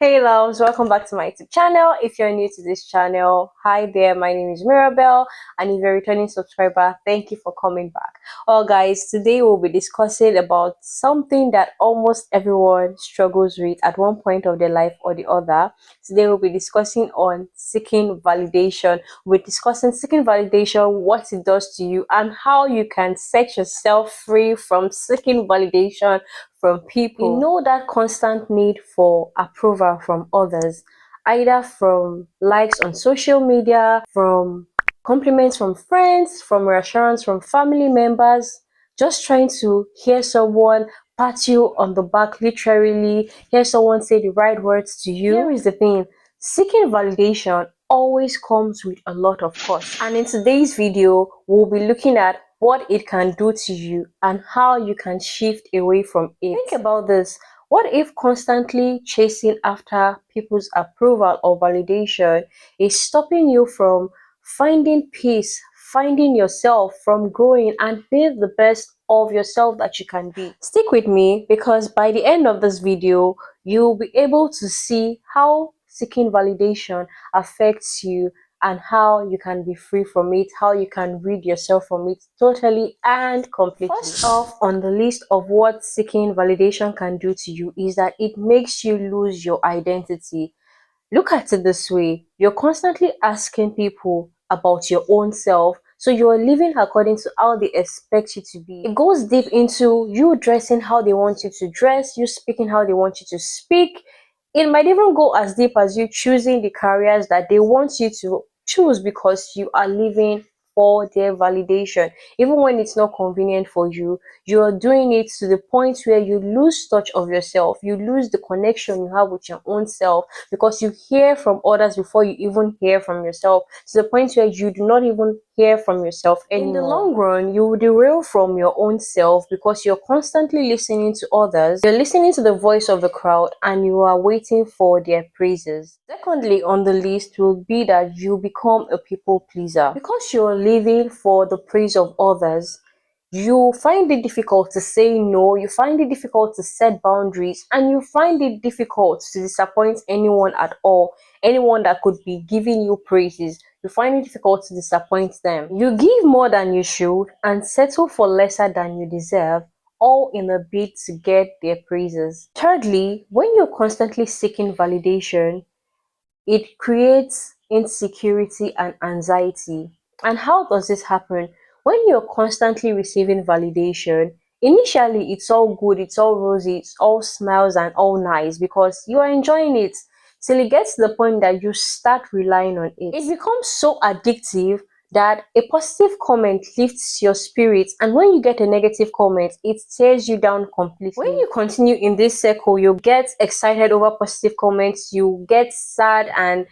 Hey loves, welcome back to my YouTube channel. If you're new to this channel, hi there, my name is Mirabelle, and if you're a returning subscriber, thank you for coming back. Well guys, today we'll be discussing about something that almost everyone struggles with at one point of their life or the other. Today we'll be discussing on seeking validation. We're discussing seeking validation, what it does to you, and how you can set yourself free from seeking validation from people. You know that constant need for approval from others, either from likes on social media, from compliments from friends, from reassurance from family members, just trying to hear someone pat you on the back, literally, hear someone say the right words to you. Here is the thing, seeking validation always comes with a lot of cost. And in today's video, we'll be looking at what it can do to you and how you can shift away from it. Think about this. What if constantly chasing after people's approval or validation is stopping you from finding peace, finding yourself, from growing and being the best of yourself that you can be? Stick with me, because by the end of this video, you'll be able to see how seeking validation affects you and how you can be free from it, how you can rid yourself from it totally and completely. First off on the list of what seeking validation can do to you is that it makes you lose your identity. Look at it this way, you're constantly asking people about your own self, so you're living according to how they expect you to be. It goes deep into you dressing how they want you to dress, you speaking how they want you to speak. It might even go as deep as you choosing the careers that they want you to choose because you are living for their validation. Even when it's not convenient for you, you're doing it to the point where you lose touch of yourself, you lose the connection you have with your own self, because you hear from others before you even hear from yourself, to the point where you do not even hear from yourself anymore. In the long run, you will derail from your own self because you're constantly listening to others, you're listening to the voice of the crowd, and you are waiting for their praises. Secondly on the list will be that you become a people pleaser. Because you're living for the praise of others, you find it difficult to say no, you find it difficult to set boundaries, and you find it difficult to disappoint anyone at all. Anyone that could be giving you praises, you find it difficult to disappoint them. You give more than you should and settle for lesser than you deserve, all in a bid to get their praises. Thirdly, when you're constantly seeking validation, it creates insecurity and anxiety. And how does this happen? When you're constantly receiving validation, initially it's all good, it's all rosy, it's all smiles and all nice because you are enjoying it, till it gets to the point that you start relying on it. It becomes so addictive that a positive comment lifts your spirits, and when you get a negative comment, it tears you down completely. When you continue in this circle, you get excited over positive comments, you get sad and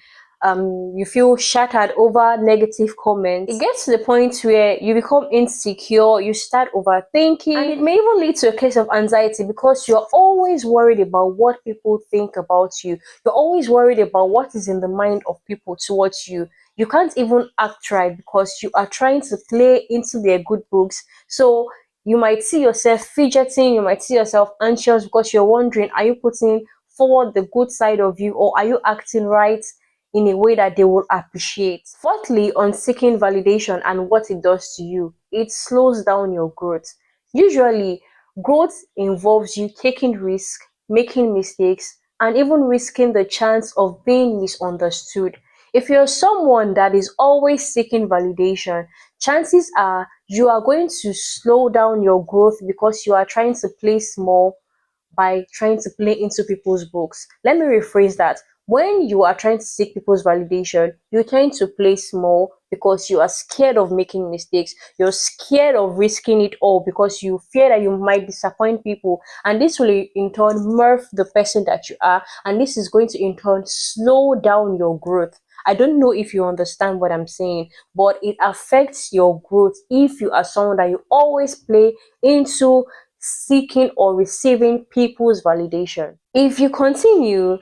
you feel shattered over negative comments. It gets to the point where you become insecure, you start overthinking, and it may even lead to a case of anxiety because you're always worried about what people think about you. You're always worried about what is in the mind of people towards you. You can't even act right because you are trying to play into their good books. So you might see yourself fidgeting, you might see yourself anxious because you're wondering, are you putting forward the good side of you, or are you acting right in a way that they will appreciate? Fourthly, on seeking validation and what it does to you, it slows down your growth. Usually, growth involves you taking risks, making mistakes, and even risking the chance of being misunderstood. If you're someone that is always seeking validation, chances are you are going to slow down your growth because you are trying to play small by trying to play into people's books. Let me rephrase that. When you are trying to seek people's validation, you tend to play small because you are scared of making mistakes. You're scared of risking it all because you fear that you might disappoint people. And this will in turn morph the person that you are. And this is going to in turn slow down your growth. I don't know if you understand what I'm saying, but it affects your growth if you are someone that you always play into seeking or receiving people's validation. If you continue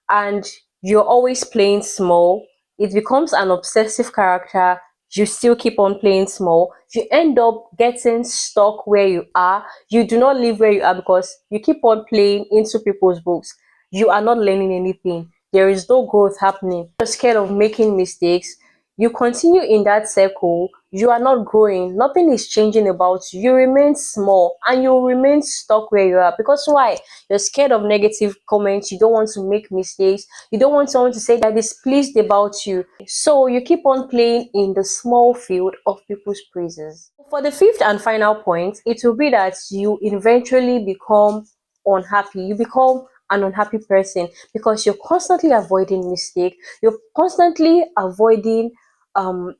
and you're always playing small, it becomes an obsessive character. You still keep on playing small, you end up getting stuck where you are. You do not live where you are because you keep on playing into people's books. you are not learning anything. There is no growth happening. You're scared of making mistakes. You continue in that circle, you are not growing, nothing is changing about you. You remain small and you remain stuck where you are. Because why? You're scared of negative comments, you don't want to make mistakes, you don't want someone to say that is pleased about you. So you keep on playing in the small field of people's praises. For the fifth and final point, it will be that you eventually become unhappy. You become an unhappy person because you're constantly avoiding mistake, you're constantly avoiding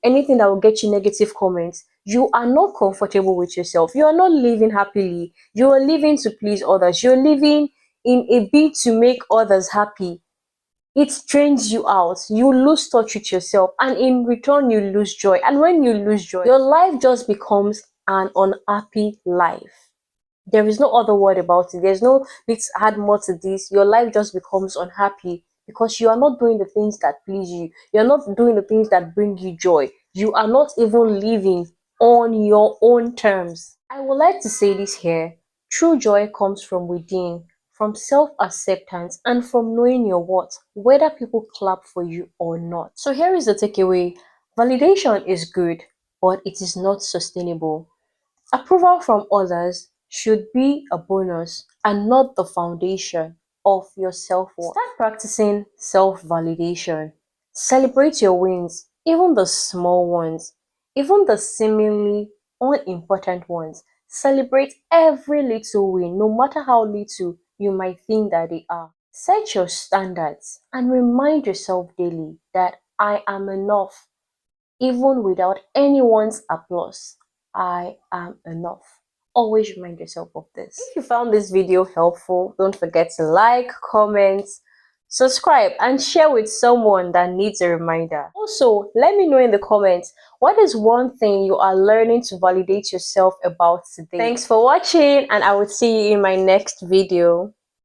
anything that will get you negative comments. You are not comfortable with yourself, you are not living happily, you are living to please others, you're living in a bid to make others happy. It drains you out, you lose touch with yourself, and in return you lose joy. And when you lose joy, your life just becomes an unhappy life. There is no other word about it. There's no need to add more to this. Your life just becomes unhappy because you are not doing the things that please you. You're not doing the things that bring you joy. You are not even living on your own terms. I would like to say this here. True joy comes from within, from self-acceptance, and from knowing your worth, whether people clap for you or not. So here is the takeaway. Validation is good, but it is not sustainable. Approval from others should be a bonus and not the foundation of your self-worth. Start practicing self-validation. Celebrate your wins, even the small ones, even the seemingly unimportant ones. Celebrate every little win, no matter how little you might think that they are. Set your standards and remind yourself daily that I am enough even without anyone's applause. I am enough. Always remind yourself of this. If you found this video helpful, don't forget to like, comment, subscribe, and share with someone that needs a reminder. Also, let me know in the comments, what is one thing you are learning to validate yourself about today? Thanks for watching, and I will see you in my next video.